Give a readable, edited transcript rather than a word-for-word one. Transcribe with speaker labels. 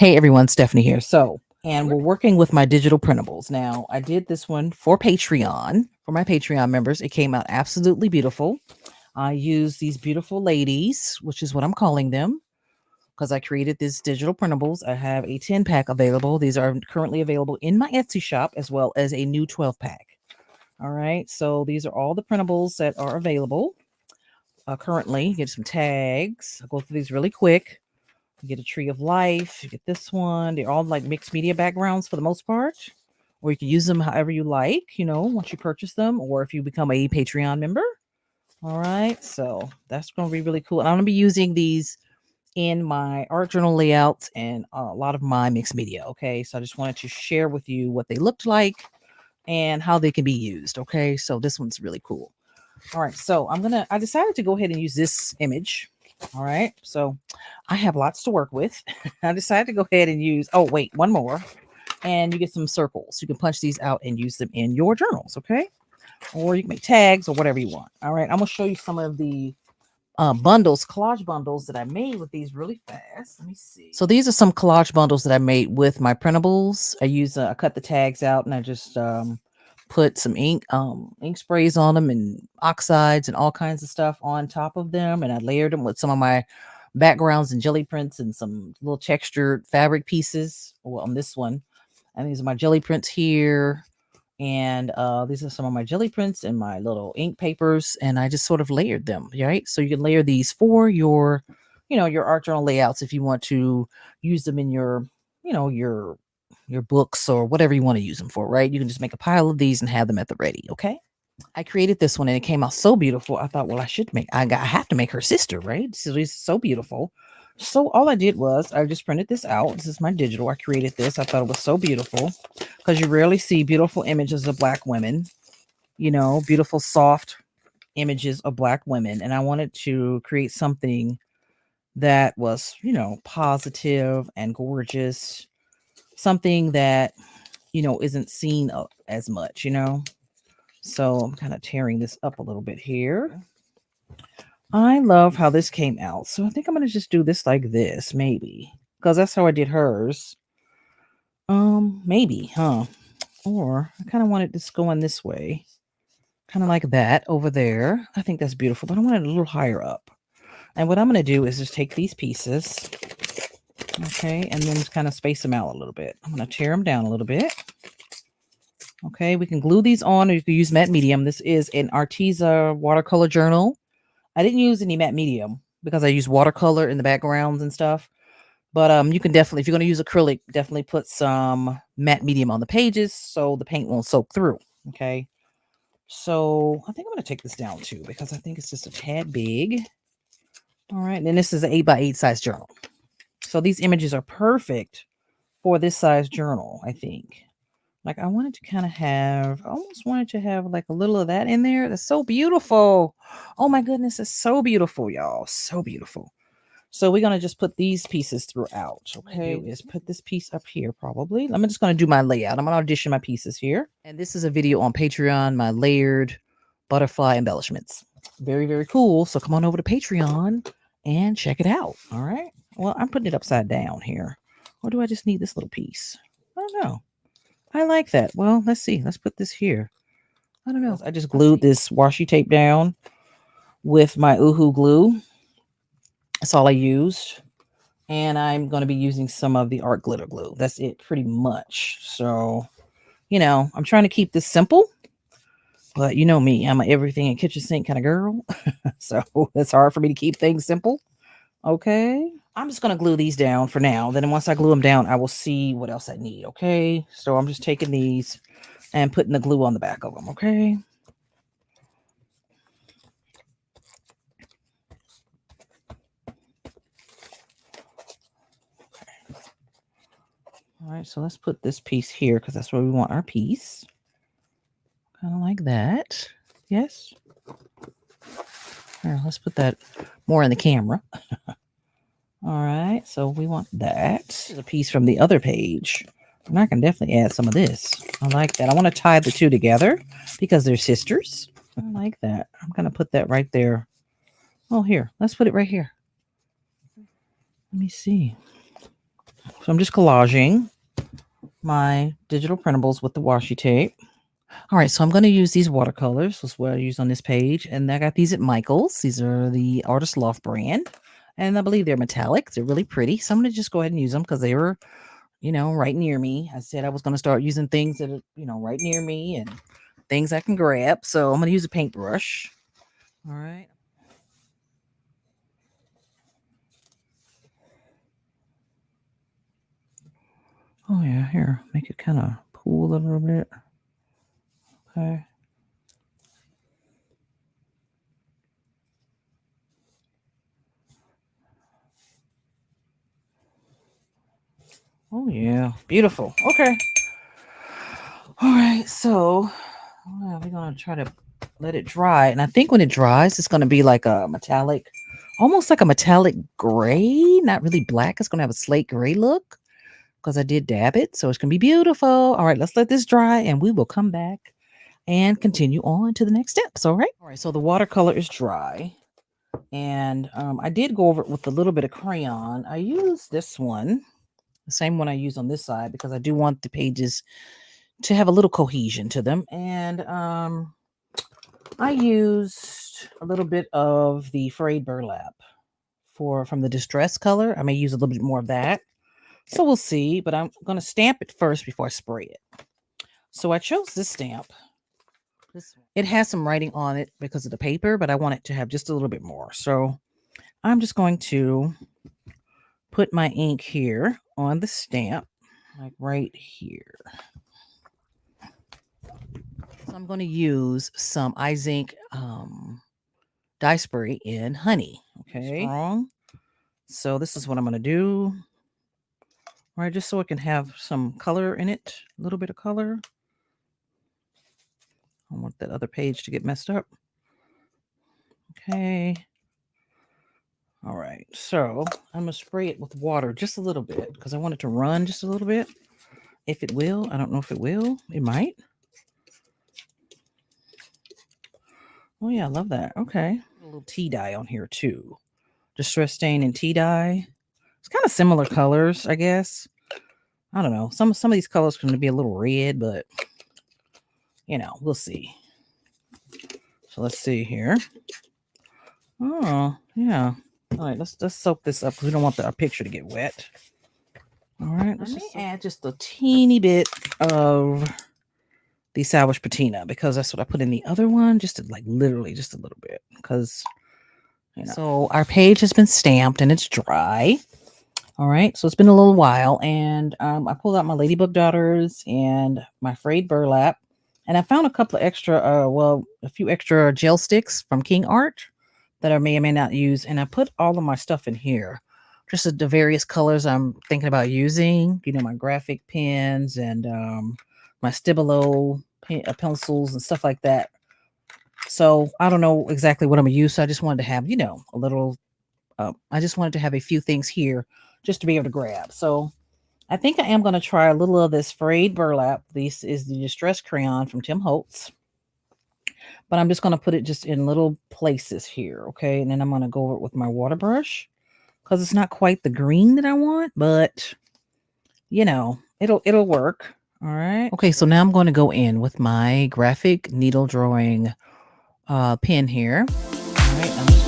Speaker 1: Hey everyone, Stephanie here. And we're working with my digital printables. Now, I did this one for Patreon, for my Patreon members. It came out absolutely beautiful. I used these beautiful ladies, which is what I'm calling them, because I created this digital printables. I have a 10 pack available. These are currently available in my Etsy shop as well as a new 12 pack. All right, so these are all the printables that are available currently. You get some tags. I'll go through these really quick. You get a tree of life. You get this one. They're all like mixed media backgrounds for the most part. Or you can use them however you like, once you purchase them, or if you become a Patreon member. All right. So that's going to be really cool. And I'm going to be using these in my art journal layouts and a lot of my mixed media. Okay. So I just wanted to share with you what they looked like and how they can be used. Okay. So this one's really cool. All right. So I decided to go ahead and use this image. All right. So I have lots to work with. I decided to go ahead and use, oh, wait, one more. And you get some circles. You can punch these out and use them in your journals. Okay. Or you can make tags or whatever you want. All right. I'm going to show you some of the collage bundles that I made with these really fast. Let me see. So these are some collage bundles that I made with my printables. I cut the tags out and I just put some ink sprays on them and oxides and all kinds of stuff on top of them. And I layered them with some of my backgrounds and jelly prints and some little textured fabric pieces. Well, on this one. And these are my jelly prints here. And these are some of my jelly prints and my little ink papers. And I just sort of layered them, right? So you can layer these for your art journal layouts if you want to use them in your books or whatever you want to use them for, right? You can just make a pile of these and have them at the ready, okay? I created this one and it came out so beautiful. I thought, well, I have to make her sister, right? So it's so beautiful. So all I did was I just printed this out. This is my digital. I created this. I thought it was so beautiful because you rarely see beautiful images of Black women, beautiful, soft images of Black women. And I wanted to create something that was, positive and gorgeous, something that, isn't seen as much. So I'm kind of tearing this up a little bit here. I love how this came out. So I think I'm going to just do this like this, maybe. Because that's how I did hers. Maybe, huh? Or I kind of wanted this going this way. Kind of like that over there. I think that's beautiful, but I want it a little higher up. And what I'm going to do is just take these pieces, okay, and then just kind of space them out a little bit. I'm going to tear them down a little bit. Okay, we can glue these on or you can use matte medium. This is an Arteza watercolor journal. I didn't use any matte medium because I use watercolor in the backgrounds and stuff. But you can definitely, if you're going to use acrylic, definitely put some matte medium on the pages so the paint won't soak through. Okay. So I think I'm going to take this down too because I think it's just a tad big. All right. And then this is an 8x8 size journal. So these images are perfect for this size journal, I think. Like I almost wanted to have like a little of that in there. That's so beautiful. Oh my goodness, it's so beautiful, y'all. So beautiful. So we're going to just put these pieces throughout. Okay, is put this piece up here probably. I'm just going to do my layout. I'm going to audition my pieces here. And this is a video on Patreon, my layered butterfly embellishments. Very, very cool. So come on over to Patreon and check it out. All right. Well, I'm putting it upside down here. Or do I just need this little piece? I don't know. I like that. Well, let's see. Let's put this here. I don't know. I just glued this washi tape down with my Uhu glue. That's all I used. And I'm going to be using some of the art glitter glue. That's it pretty much. So, I'm trying to keep this simple. But you know me, I'm a everything in kitchen sink kind of girl. So it's hard for me to keep things simple. Okay. I'm just going to glue these down for now. Then once I glue them down, I will see what else I need. Okay. So I'm just taking these and putting the glue on the back of them. Okay. All right. So let's put this piece here because that's where we want our piece. Kind of like that. Yes. Here, let's put that more in the camera. All right, so we want that. This is a piece from the other page. And I can definitely add some of this. I like that. I want to tie the two together because they're sisters. I like that. I'm going to put that right there. Oh, here. Let's put it right here. Let me see. So So I'm just collaging my digital printables with the washi tape. All right, so I'm going to use these watercolors. That's what I use on this page. And I got these at Michael's. These are the Artist Loft brand. And I believe they're metallic. They're really pretty. So I'm going to just go ahead and use them because they were, right near me. I said I was going to start using things that are, right near me and things I can grab. So I'm going to use a paintbrush. All right. Oh, yeah, here. Make it kind of pool a little bit. Okay. Oh, yeah. Beautiful. Okay. All right. So we're going to try to let it dry. And I think when it dries, it's going to be like a metallic, almost like a metallic gray, not really black. It's going to have a slate gray look because I did dab it. So it's going to be beautiful. All right. Let's let this dry and we will come back and continue on to the next steps. All right. All right. So the watercolor is dry. And I did go over it with a little bit of crayon. I used this one, the same one I use on this side, because I do want the pages to have a little cohesion to them. And I used a little bit of the frayed burlap from the distress color. I may use a little bit more of that. So we'll see, but I'm going to stamp it first before I spray it. So I chose this stamp. It has some writing on it because of the paper, but I want it to have just a little bit more. So I'm just going to put my ink here on the stamp, like right here. So I'm going to use some iZink dye spray in honey. Okay. Strong. So this is what I'm going to do. All right, just so it can have some color in it, a little bit of color. I don't want that other page to get messed up. Okay. All right, so I'm going to spray it with water just a little bit because I want it to run just a little bit. If it will, I don't know if it will. It might. Oh, yeah, I love that. Okay. A little tea dye on here, too. Distress stain and tea dye. It's kind of similar colors, I guess. I don't know. Some of these colors can be a little red, but, we'll see. So let's see here. Oh, yeah. All right, let's soak this up because we don't want our picture to get wet. All right, let's just add just a teeny bit of the Salvage Patina because that's what I put in the other one, just to, literally just a little bit because, So our page has been stamped and it's dry. All right, so it's been a little while, and I pulled out my Ladybug Daughters and my frayed burlap, and I found a couple of extra, a few extra gel sticks from King Art that I may or may not use, and I put all of my stuff in here, just the various colors I'm thinking about using, my graphic pens and my Stabilo pencils and stuff like that. So I don't know exactly what I'm going to use, so I just wanted to have, a little, I just wanted to have a few things here just to be able to grab. So I think I am going to try a little of this frayed burlap. This is the Distress Crayon from Tim Holtz. But I'm just going to put it just in little places here, okay? And then I'm going to go over it with my water brush because it's not quite the green that I want, but, it'll work. All right. Okay, so now I'm going to go in with my graphic needle drawing pen here. All right, I'm